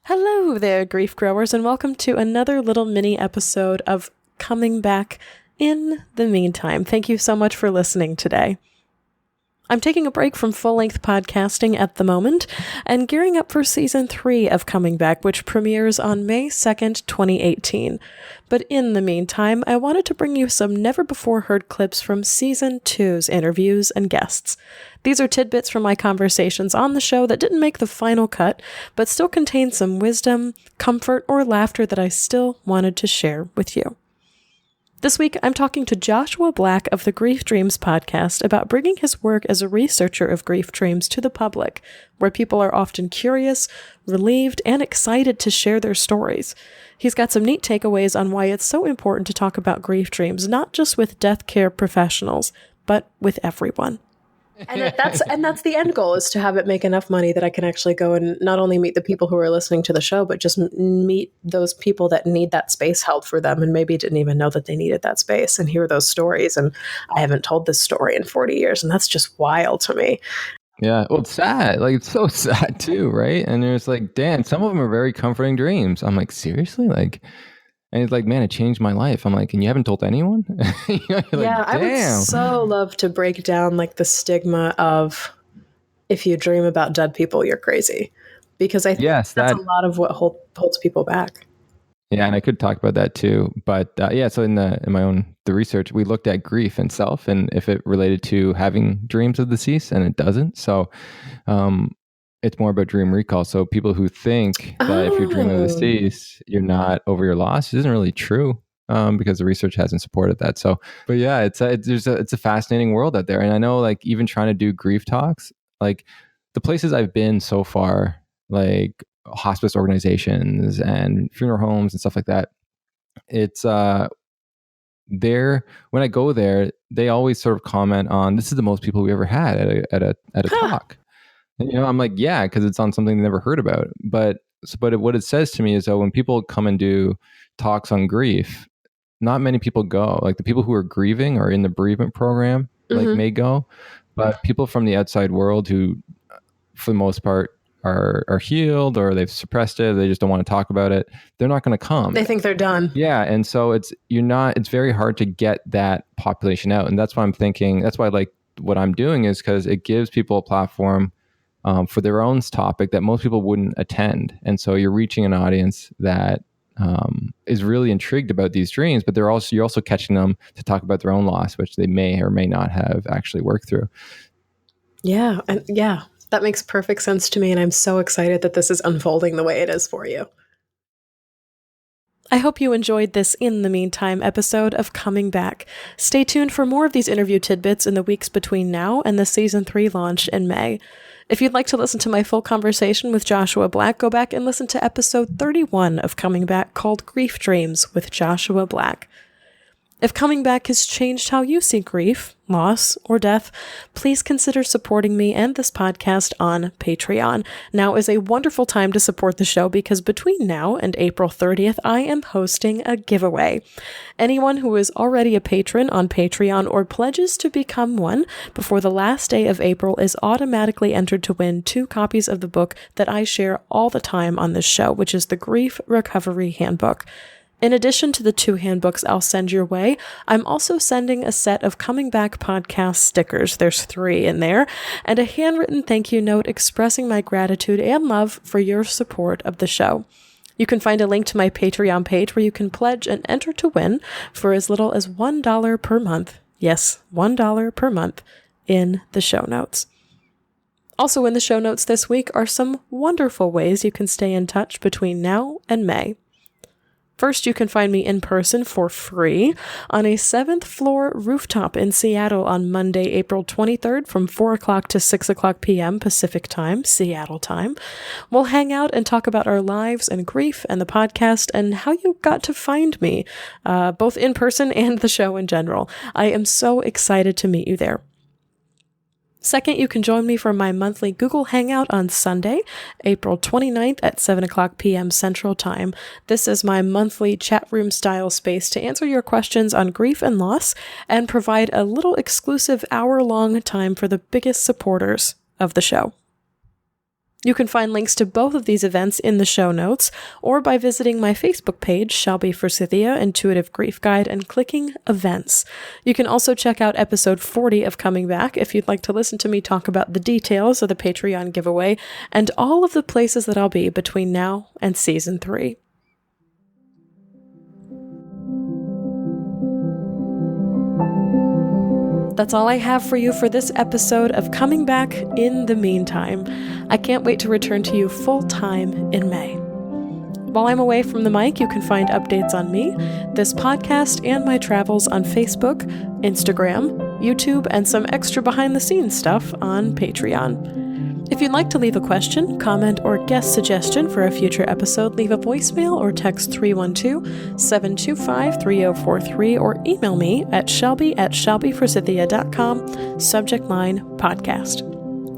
Hello there, grief growers, and welcome to another little mini episode of Coming Back in the Meantime. Thank you so much for listening today. I'm taking a break from full-length podcasting at the moment and gearing up for Season 3 of Coming Back, which premieres on May 2nd, 2018. But in the meantime, I wanted to bring you some never-before-heard clips from Season 2's interviews and guests. These are tidbits from my conversations on the show that didn't make the final cut, but still contain some wisdom, comfort, or laughter that I still wanted to share with you. This week, I'm talking to Joshua Black of the Grief Dreams podcast about bringing his work as a researcher of grief dreams to the public, where people are often curious, relieved, and excited to share their stories. He's got some neat takeaways on why it's so important to talk about grief dreams, not just with death care professionals, but with everyone. And that's the end goal, is to have it make enough money that I can actually go and not only meet the people who are listening to the show, but just meet those people that need that space held for them and maybe didn't even know that they needed that space, and hear those stories. And I haven't told this story in 40 years, and that's just wild to me. Yeah, well, it's sad. Like, it's so sad too, right? And there's like, Dan, some of them are very comforting dreams. I'm like, seriously? Like, and it's like, man, it changed my life. I'm like, and you haven't told anyone? I would so love to break down like the stigma of, if you dream about dead people, you're crazy. Because I think that's a lot of what holds people back. Yeah, and I could talk about that too. But so in the research, we looked at grief itself and if it related to having dreams of the deceased, and it doesn't. So it's more about dream recall. So people who think that if you're dreaming of the deceased, you're not over your loss, isn't really true, because the research hasn't supported that. So, but yeah, it's a fascinating world out there. And I know, like, even trying to do grief talks, like the places I've been so far, like hospice organizations and funeral homes and stuff like that, it's when I go there, they always sort of comment on, this is the most people we ever had at a talk. And, I'm like, yeah, because it's on something they never heard about. But what it says to me is that when people come and do talks on grief, not many people go. Like the people who are grieving or in the bereavement program, like may go, but people from the outside world who, for the most part, are healed or they've suppressed it, they just don't want to talk about it, they're not going to come. They think they're done. Yeah, and so it's very hard to get that population out, and that's why I'm thinking. That's why I like what I'm doing, is because it gives people a platform for their own topic that most people wouldn't attend. And so you're reaching an audience that is really intrigued about these dreams, but you're also catching them to talk about their own loss, which they may or may not have actually worked through. Yeah. And yeah, that makes perfect sense to me. And I'm so excited that this is unfolding the way it is for you. I hope you enjoyed this In the Meantime episode of Coming Back. Stay tuned for more of these interview tidbits in the weeks between now and the Season 3 launch in May. If you'd like to listen to my full conversation with Joshua Black, go back and listen to episode 31 of Coming Back, called Grief Dreams with Joshua Black. If Coming Back has changed how you see grief, loss, or death, please consider supporting me and this podcast on Patreon. Now is a wonderful time to support the show because between now and April 30th, I am hosting a giveaway. Anyone who is already a patron on Patreon or pledges to become one before the last day of April is automatically entered to win 2 copies of the book that I share all the time on this show, which is the Grief Recovery Handbook. In addition to the 2 handbooks I'll send your way, I'm also sending a set of Coming Back podcast stickers. There's 3 in there, and a handwritten thank you note expressing my gratitude and love for your support of the show. You can find a link to my Patreon page where you can pledge and enter to win for as little as $1 per month. Yes, $1 per month in the show notes. Also in the show notes this week are some wonderful ways you can stay in touch between now and May. First, you can find me in person for free on a 7th floor rooftop in Seattle on Monday, April 23rd from 4 o'clock to 6 o'clock p.m. Pacific time, Seattle time. We'll hang out and talk about our lives and grief and the podcast and how you got to find me, both in person and the show in general. I am so excited to meet you there. Second, you can join me for my monthly Google Hangout on Sunday, April 29th at 7 o'clock p.m. Central Time. This is my monthly chat room style space to answer your questions on grief and loss and provide a little exclusive hour-long time for the biggest supporters of the show. You can find links to both of these events in the show notes, or by visiting my Facebook page, Shelby Forsythia Intuitive Grief Guide, and clicking Events. You can also check out episode 40 of Coming Back if you'd like to listen to me talk about the details of the Patreon giveaway and all of the places that I'll be between now and season 3. That's all I have for you for this episode of Coming Back in the Meantime. I can't wait to return to you full-time in May. While I'm away from the mic, you can find updates on me, this podcast, and my travels on Facebook, Instagram, YouTube, and some extra behind-the-scenes stuff on Patreon. If you'd like to leave a question, comment, or guest suggestion for a future episode, leave a voicemail or text 312-725-3043 or email me at shelby@shelbyforsythia.com, subject line podcast.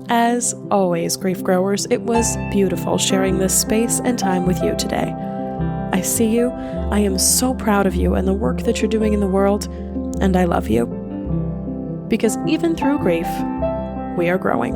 As always, grief growers, it was beautiful sharing this space and time with you today. I see you, I am so proud of you and the work that you're doing in the world, and I love you. Because even through grief, we are growing.